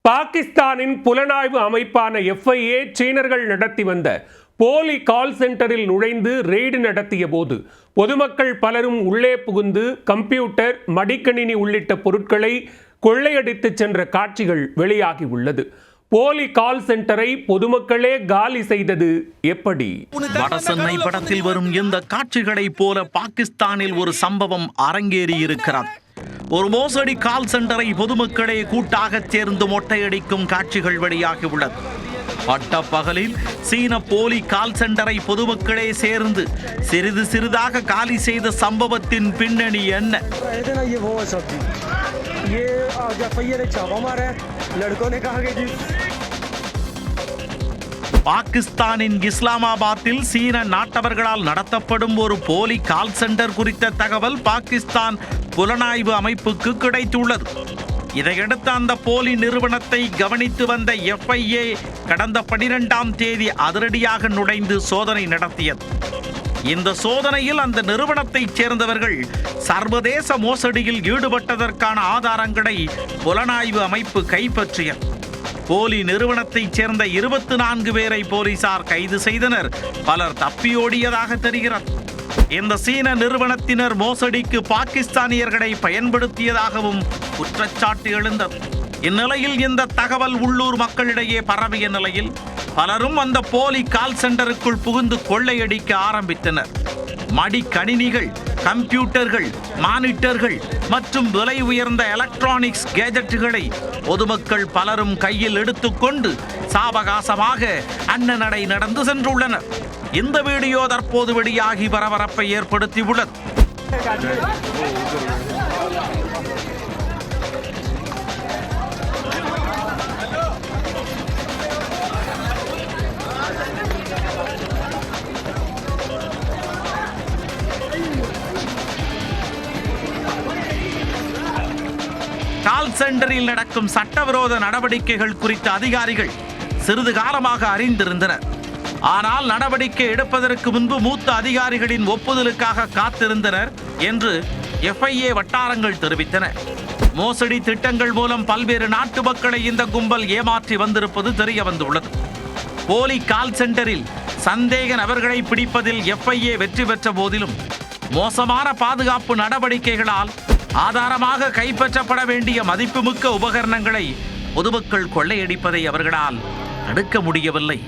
பாகிஸ்தானின் புலனாய்வு அமைப்பான FIA சீனர்கள் நடத்தி வந்த போலி கால் சென்டரில் நுழைந்து ரெய்டு நடத்திய போது பொதுமக்கள் பலரும் உள்ளே புகுந்து கம்ப்யூட்டர், மடிக்கணினி உள்ளிட்ட பொருட்களை கொள்ளையடித்து சென்ற காட்சிகள் வெளியாகி உள்ளது. போலி கால் சென்டரை பொதுமக்களே காலி செய்தது எப்படி? வடசென்னை படத்தில் வரும் இந்த காட்சிகளைப் போல பாகிஸ்தானில் ஒரு சம்பவம் அரங்கேறி இருக்கிறது. ஒரு மோசடி கால் சென்டரை பொதுமக்களே கூட்டாக சேர்ந்து மொட்டையடிக்கும் காட்சிகள் வெளியாகி உள்ளது. பட்ட பகலில் சீன போலி கால் சென்டரை பொதுமக்களே சேர்ந்து சிறிது சிறிதாக காலி செய்த சம்பவத்தின் பின்னணி என்ன? பாகிஸ்தானின் இஸ்லாமாபாத்தில் சீன நாட்டவர்களால் நடத்தப்படும் ஒரு போலி கால் சென்டர் குறித்த தகவல் பாகிஸ்தான் புலனாய்வு அமைப்புக்கு கிடைத்துள்ளது. இதையடுத்து அந்த போலி நிறுவனத்தை கவனித்து வந்த FIA கடந்த 12ஆம் தேதி அதிரடியாக நுழைந்து சோதனை நடத்தியது. இந்த சோதனையில் அந்த நிறுவனத்தைச் சேர்ந்தவர்கள் சர்வதேச மோசடியில் ஈடுபட்டதற்கான ஆதாரங்களை புலனாய்வு அமைப்பு கைப்பற்றியது. போலி நிறுவனத்தைச் சேர்ந்த 24 பேரை போலீசார் கைது செய்தனர். பலர் தப்பியோடியதாக தெரிகிறது. இந்த சீன நிறுவனத்தினர் மோசடிக்கு பாகிஸ்தானியர்களை பயன்படுத்தியதாகவும் குற்றச்சாட்டு எழுந்தது. இந்நிலையில் இந்த தகவல் உள்ளூர் மக்களிடையே பரவிய நிலையில் பலரும் அந்த போலி கால் சென்டருக்குள் புகுந்து கொள்ளையடிக்க ஆரம்பித்தனர். மடிக்கணினிகள், கம்ப்யூட்டர்கள், மானிட்டர்கள் மற்றும் விலை உயர்ந்த எலக்ட்ரானிக்ஸ் கேஜெட்டுகளை பொதுமக்கள் பலரும் கையில் எடுத்துக்கொண்டு சாவகாசமாக அன்னநடை நடந்து சென்றுள்ளனர். இந்த வீடியோ தற்போது வெளியாகி பரபரப்பை ஏற்படுத்தியுள்ளது. கால் சென்டரில் நடக்கும் சட்டவிரோத நடவடிக்கைகள் குறித்த அதிகாரிகள் சிறிது காலமாக அறிந்திருந்தனர். ஆனால் நடவடிக்கை எடுப்பதற்கு முன்பு மூத்த அதிகாரிகளின் ஒப்புதலுக்காக காத்திருந்தனர் என்று FIA வட்டாரங்கள் தெரிவித்தன. மோசடி திட்டங்கள் மூலம் பல்வேறு நாட்டு மக்களை இந்த கும்பல் ஏமாற்றி வந்திருப்பது தெரிய வந்துள்ளது. போலி கால் சென்டரில் சந்தேக நபர்களை பிடிப்பதில் FIA வெற்றி பெற்ற போதிலும் மோசமான பாதுகாப்பு நடவடிக்கைகளால் ஆதாரமாக கைப்பற்றப்பட வேண்டிய மதிப்புமிக்க உபகரணங்களை பொதுமக்கள் கொள்ளையடிப்பதை அவர்களால் தடுக்க முடியவில்லை.